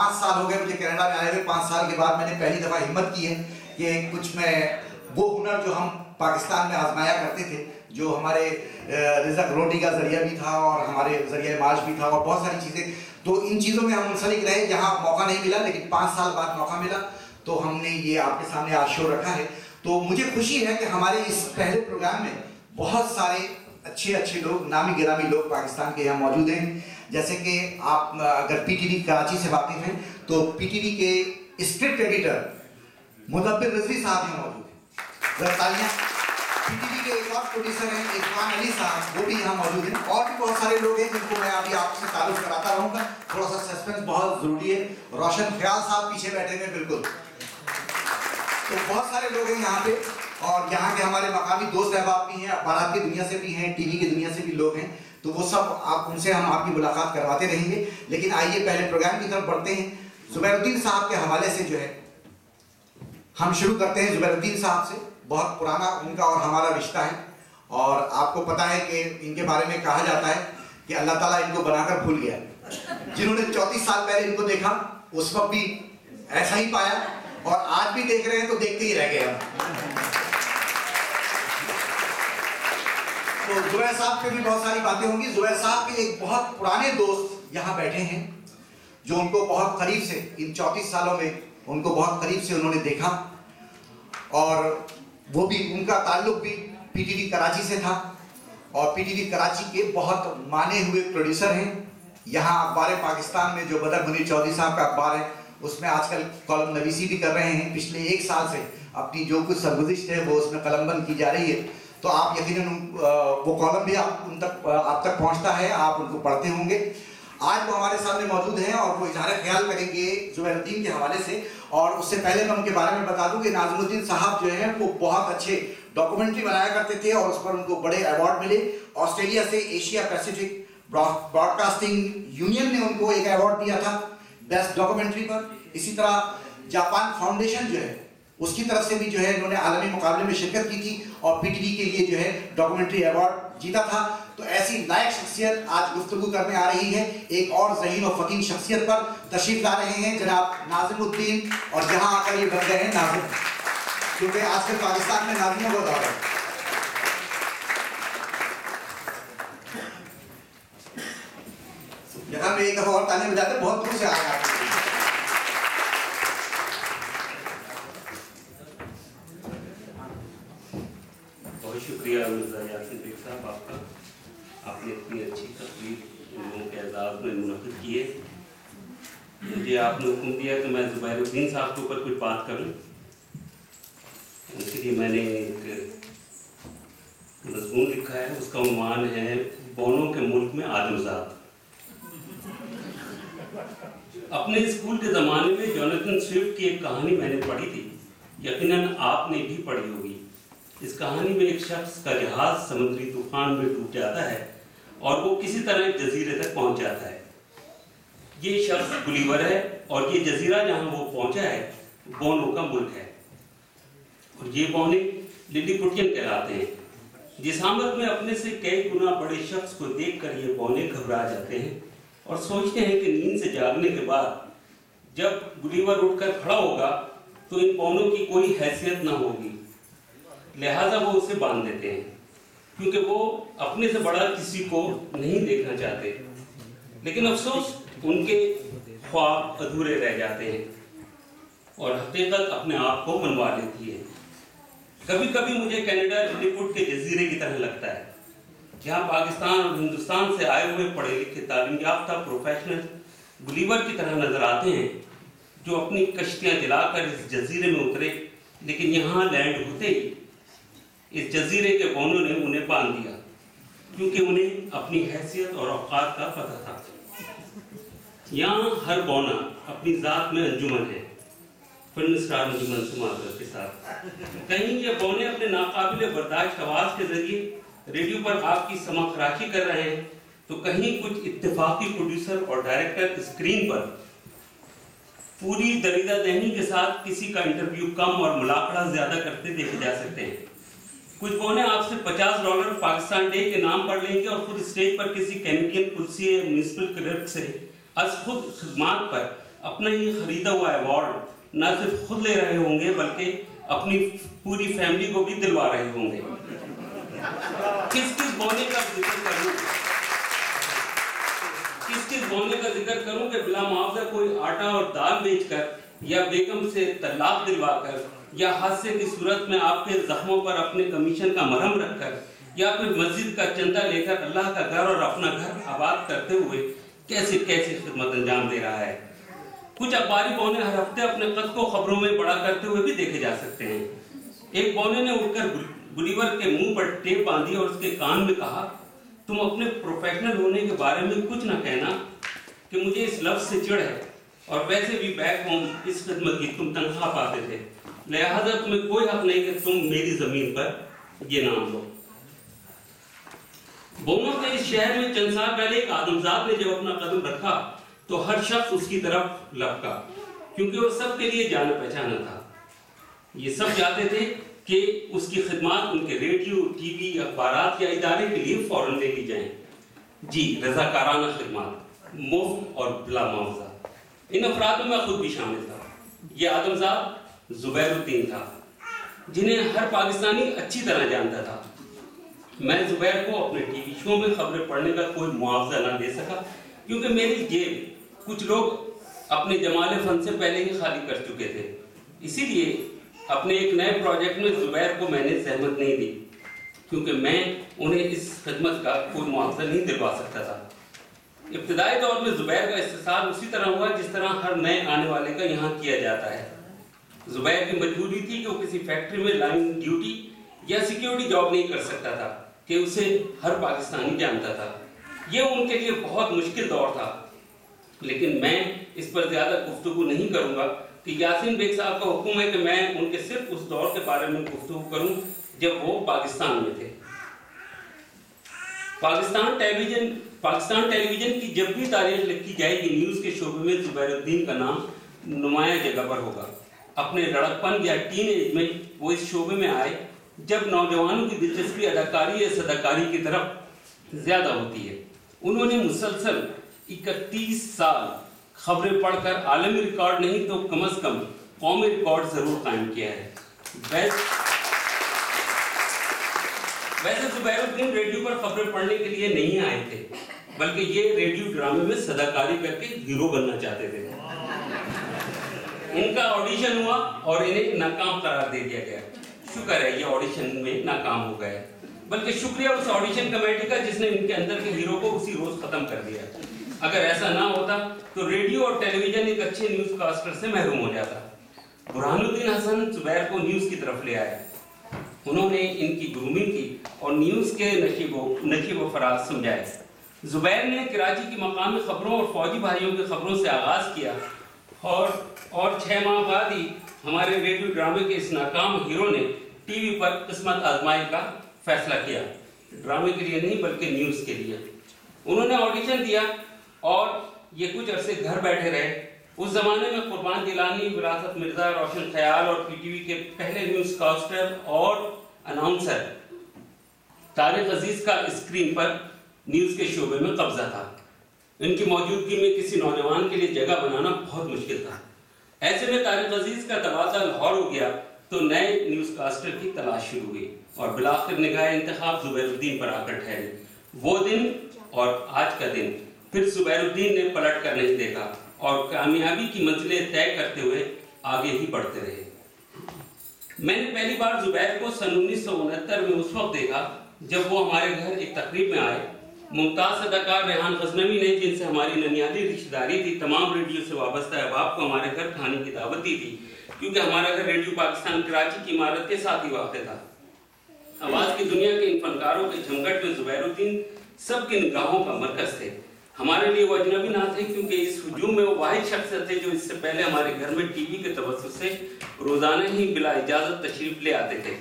5 سال ہو گئے مجھے کینیڈا میں آئے ہوئے. 5 سال کے بعد میں نے پہلی دفعہ ہمت کی ہے کہ کچھ میں وہ ہنر جو ہم پاکستان میں آزمایا کرتے تھے, جو ہمارے رزق روٹی کا ذریعہ بھی تھا اور ہمارے ذریعہ معاش بھی تھا اور بہت ساری چیزیں, تو ان چیزوں میں ہم منسلک رہے جہاں موقع نہیں ملا, لیکن 5 سال بعد موقع ملا تو ہم نے یہ آپ کے سامنے آج شو رکھا ہے. تو مجھے خوشی ہے کہ ہمارے اس پہلے پروگرام میں بہت سارے اچھے لوگ, نامی گرامی لوگ پاکستان کے یہاں موجود ہیں. جیسے کہ آپ اگر پی ٹی وی کراچی سے واقف ہیں تو پی ٹی وی کے اسکرپٹ ایڈیٹر مدبر رضوی صاحب یہاں موجود ہیں, ذرا تالیاں. پی ٹی وی کے ایک اور پروڈیوسر ہیں عرفان علی صاحب, وہ بھی یہاں موجود ہیں. اور بھی بہت سارے لوگ ہیں جن کو میں ابھی آپ سے تعارف کراتا رہوں گا, تھوڑا سا سسپینس بہت ضروری ہے. روشن خیال صاحب پیچھے بیٹھے ہوئے بالکل. تو بہت سارے لوگ ہیں یہاں پہ, اور یہاں کے ہمارے مقامی دوست احباب بھی ہیں, اخبارات کی دنیا سے بھی ہیں, ٹی وی کی دنیا سے بھی لوگ ہیں. تو وہ سب آپ ان سے ہم آپ کی ملاقات کرواتے رہیں گے. لیکن آئیے پہلے پروگرام کی طرف بڑھتے ہیں. زبیر الدین صاحب کے حوالے سے جو ہے ہم شروع کرتے ہیں. زبیر الدین صاحب سے بہت پرانا ان کا اور ہمارا رشتہ ہے, اور آپ کو پتہ ہے کہ ان کے بارے میں کہا جاتا ہے کہ اللہ تعالیٰ ان کو بنا کر بھول گیا. جنہوں نے 34 سال پہلے ان کو دیکھا اس وقت بھی ایسا ہی پایا, اور آج بھی دیکھ رہے ہیں تو دیکھتے ہی رہ گئے ہم. تو زبیر صاحب پہ بھی بہت ساری باتیں ہوں گی. زبیر صاحب کے ایک بہت پرانے دوست یہاں بیٹھے ہیں جو ان کو بہت قریب سے, ان 34 سالوں میں ان کو بہت قریب سے انہوں نے دیکھا, اور وہ بھی ان کا تعلق بھی پی ٹی وی کراچی سے تھا, اور پی ٹی وی کراچی کے بہت مانے ہوئے پروڈیوسر ہیں. یہاں اخبار پاکستان میں جو بدر منیر چودھری صاحب کا اخبار ہے اس میں آج کل کالم نویسی بھی کر رہے ہیں. پچھلے 1 سال سے اپنی جو کچھ سرگزشت ہے وہ اس میں قلم بند کی جا رہی ہے. تو آپ یقیناً وہ کالم بھی آپ تک پہنچتا ہے, آپ ان کو پڑھتے ہوں گے. آج وہ ہمارے سامنے موجود ہیں اور وہ اظہار خیال کریں گے زبیر الدین کے حوالے سے. اور اس سے پہلے میں ان کے بارے میں بتا دوں کہ ناظم الدین صاحب جو ہیں وہ بہت اچھے ڈاکومنٹری بنایا کرتے تھے, اور اس پر ان کو بڑے ایوارڈ ملے. آسٹریلیا سے Asia Pacific broadcasting union نے ان کو ایک ایوارڈ دیا تھا بیسٹ ڈاکومنٹری پر. اسی طرح جاپان فاؤنڈیشن جو ہے اس کی طرف سے بھی جو ہے انہوں نے عالمی مقابلے میں شرکت کی تھی اور پی ٹی وی کے لیے جو ہے ڈاکومنٹری ایوارڈ جیتا تھا. تو ایسی لائق شخصیت آج گفتگو کرنے آ رہی ہے. ایک اور ذہین و فطین شخصیت پر تشریف لا رہے ہیں جناب ناظم الدین, اور جہاں آ کر یہ بن گئے ہیں ناظم, کیونکہ آج کل پاکستان میں ناظموں کو دور ہے. یہاں میں ایک دفعہ اور تانے بجاتے بہت دور سے آ رہے ہیں. شکریہ مرزا یاسین بیگ صاحب آپ کا, آپ نے اتنی اچھی تقریر لوگوں کے اعزاز میں منعقد کی ہے. مجھے آپ نے حکم دیا کہ میں زبیر الدین صاحب کے اوپر کچھ بات کروں, اس لیے میں نے ایک مضمون لکھا ہے. اس کا عنوان ہے بونوں کے ملک میں آدمزاد. اپنے اسکول کے زمانے میں جوناتھن سوئفٹ کی ایک کہانی میں نے پڑھی تھی, یقیناً آپ نے بھی پڑھی ہوگی. اس کہانی میں ایک شخص کا جہاز سمندری طوفان میں ڈوب جاتا ہے اور وہ کسی طرح ایک جزیرے تک پہنچ جاتا ہے. یہ شخص گلیور ہے اور یہ جزیرہ جہاں وہ پہنچا ہے بونوں کا ملک ہے, اور یہ بونے للی پٹین کہلاتے ہیں. جسامت میں اپنے سے کئی گنا بڑے شخص کو دیکھ کر یہ بونے گھبرا جاتے ہیں اور سوچتے ہیں کہ نیند سے جاگنے کے بعد جب گلیور اٹھ کر کھڑا ہوگا تو ان بونوں کی کوئی حیثیت نہ ہوگی, لہٰذا وہ اسے باندھ دیتے ہیں کیونکہ وہ اپنے سے بڑا کسی کو نہیں دیکھنا چاہتے. لیکن افسوس ان کے خواب ادھورے رہ جاتے ہیں اور حقیقت اپنے آپ کو منوا لیتی ہے. کبھی کبھی مجھے کینیڈا للی پٹ کے جزیرے کی طرح لگتا ہے جہاں پاکستان اور ہندوستان سے آئے ہوئے پڑھے لکھے تعلیم یافتہ پروفیشنل گلیور کی طرح نظر آتے ہیں جو اپنی کشتیاں جلا کر اس جزیرے میں اترے, لیکن یہاں لینڈ ہوتے ہی اس جزیرے کے بونوں نے انہیں باندھ دیا کیونکہ انہیں اپنی حیثیت اور اوقات کا پتہ تھا. یہاں ہر بونا اپنی ذات میں انجمن ہے, فلم اسٹار انجمن سماغر کے ساتھ. کہیں یہ بونے اپنے ناقابل برداشت آواز کے ذریعے ریڈیو پر آپ کی سمع خراشی کر رہے ہیں, تو کہیں کچھ اتفاقی پروڈیوسر اور ڈائریکٹر اسکرین پر پوری دریدہ ذہنی کے ساتھ کسی کا انٹرویو کم اور ملاقڑہ زیادہ کرتے دیکھے جا سکتے ہیں. کچھ بونے آپ سے $50 پاکستان ڈے کے نام پڑھ لیں گے اور خود اسٹیج پر کسی کینیڈین کرسی میونسپل کلرک سے از خود خدمات پر اپنا ہی خریدا ہوا ایوارڈ نہ صرف خود لے رہے ہوں گے بلکہ اپنی پوری فیملی کو بھی دلوا رہے ہوں گے. کس بونے کا ذکر کروں کہ بلا معاوضہ کوئی آٹا اور دال بیچ کر یا بیگم سے طلاق دلوا کر یا حادثے کی صورت میں آپ کے زخموں پر اپنے کمیشن کا مرہم رکھ کر یا پھر مسجد کا چندہ لے کر اللہ کا گھر اور اپنا گھر آباد کرتے ہوئے کیسی خدمت انجام دے رہا ہے. کچھ اخباری بونے ہر ہفتے اپنے قد کو خبروں میں بڑا کرتے ہوئے بھی دیکھے جا سکتے ہیں. ایک بونے نے اٹھ کر گلیور کے منہ پر ٹیپ باندھی اور اس کے کان میں کہا تم اپنے پروفیشنل ہونے کے بارے میں کچھ نہ کہنا کہ مجھے اس لفظ سے چڑ ہے اور ویسے بھی بیک ہوم اس خدمت کی تم تنخواہ پاتے تھے لہذا تمہیں کوئی حق نہیں کہ تم میری زمین پر یہ نام لو. بونوں کے اس شہر میں چند سال پہلے ایک آدمزاد نے جب اپنا قدم رکھا تو ہر شخص اس کی طرف لپکا کیونکہ وہ سب کے لیے جانا پہچانا تھا. یہ سب چاہتے تھے کہ اس کی خدمات ان کے ریڈیو ٹی وی اخبارات یا ادارے کے لیے فوراً لے لی جائیں. جی رضاکارانہ خدمات مفت اور بلا معاوضہ. ان افرادوں میں خود بھی شامل تھا. یہ آدمزاد زبیر الدین تھا جنہیں ہر پاکستانی اچھی طرح جانتا تھا. میں زبیر کو اپنے ٹی وی شو میں خبریں پڑھنے کا کوئی معاوضہ نہ دے سکا کیونکہ میری جیب کچھ لوگ اپنے جمال فن سے پہلے ہی خالی کر چکے تھے. اسی لیے اپنے ایک نئے پروجیکٹ میں زبیر کو میں نے زحمت نہیں دی کیونکہ میں انہیں اس خدمت کا کوئی معاوضہ نہیں دلوا سکتا تھا. ابتدائی دور میں زبیر کا استحصال اسی طرح ہوا جس طرح ہر نئے آنے والے کا یہاں کیا جاتا ہے. زبیر کی مجبوری تھی کہ وہ کسی فیکٹری میں لائن ڈیوٹی یا سیکیورٹی جاب نہیں کر سکتا تھا کہ اسے ہر پاکستانی جانتا تھا. یہ ان کے لیے بہت مشکل دور تھا لیکن میں اس پر زیادہ گفتگو نہیں کروں گا کہ یاسین بیگ صاحب کا حکم ہے کہ میں ان کے صرف اس دور کے بارے میں گفتگو کروں جب وہ پاکستان میں تھے. پاکستان ٹیلی ویژن کی جب بھی تاریخ لکھی جائے گی نیوز کے شعبے میں زبیر الدین کا نام نمایاں جگہ پر ہوگا. اپنے لڑکپن یا ٹین ایج میں وہ اس شعبے میں آئے جب نوجوانوں کی دلچسپی اداکاری یا صداکاری کی طرف زیادہ ہوتی ہے. انہوں نے مسلسل 31 سال خبریں پڑھ کر عالمی ریکارڈ نہیں تو کم از کم قومی ریکارڈ ضرور قائم کیا ہے. ویسے زبیر الدین ریڈیو پر خبریں پڑھنے کے لیے نہیں آئے تھے بلکہ یہ ریڈیو ڈرامے میں صداکاری کر کے ہیرو بننا چاہتے تھے. ان کا آڈیشن ہوا اور انہیں ناکام قرار دے دیا گیا. شکر ہے یہ آڈیشن میں ناکام ہو گئے بلکہ شکریہ اس آڈیشن کمیٹی کا جس نے ان کے اندر کے ہیرو کو اسی روز ختم کر دیا. اگر ایسا نہ ہوتا تو ریڈیو اور ٹیلی ویژن ایک اچھے نیوز کاسٹر سے محروم ہو جاتا. برہان الدین حسن زبیر کو نیوز کی طرف لے آئے. انہوں نے ان کی گرومنگ کی اور نیوز کے نشیب و فراز سمجھائے. زبیر نے کراچی کی مقامی خبروں اور فوجی بھائیوں کی خبروں سے آغاز کیا اور 6 ماہ بعد ہی ہمارے ریڈیو ڈرامے کے اس ناکام ہیرو نے ٹی وی پر قسمت آزمائی کا فیصلہ کیا. ڈرامے کے لیے نہیں بلکہ نیوز کے لیے. انہوں نے آڈیشن دیا اور یہ کچھ عرصے گھر بیٹھے رہے. اس زمانے میں قربان گیلانی، وراثت مرزا، روشن خیال اور پی ٹی وی کے پہلے نیوز کاسٹر اور اناؤنسر طارق عزیز کا اسکرین پر نیوز کے شعبے میں قبضہ تھا. ان کی موجودگی میں کسی نوجوان کے لیے جگہ بنانا بہت مشکل تھا. ایسے میں طارق عزیز کا تبادلہ لاہور ہو گیا تو نئے نیوز کاسٹر کی تلاش شروع ہوئی اور بالآخر نگاہ انتخاب زبیر الدین پر آ کر ٹھہری. وہ دن اور آج کا دن پھر زبیر الدین نے پلٹ کر نہیں دیکھا اور کامیابی کی منزلیں طے کرتے ہوئے آگے ہی بڑھتے رہے. میں نے پہلی بار زبیر کو سن 1969 میں اس وقت دیکھا جب وہ ہمارے گھر ایک تقریب میں آئے. ممتاز اداکار ریحان غزنوی نے جن سے ہماری ننیالی رشتہ داری تھی تمام ریڈیو سے وابستہ احباب کو ہمارے گھر کھانے کی دعوت دی تھی کیونکہ ہمارا گھر ریڈیو پاکستان کراچی کی عمارت کے ساتھ ہی واقع تھا. آواز کی دنیا کے ان فنکاروں کے جھمگٹ میں زبیر الدین سب کی نگاہوں کا مرکز تھے. ہمارے لیے وہ اجنبی نہ تھے کیونکہ اس ہجوم میں وہ واحد شخص تھے جو اس سے پہلے ہمارے گھر میں ٹی وی کے توسط سے روزانہ ہی بلا اجازت تشریف لے آتے تھے.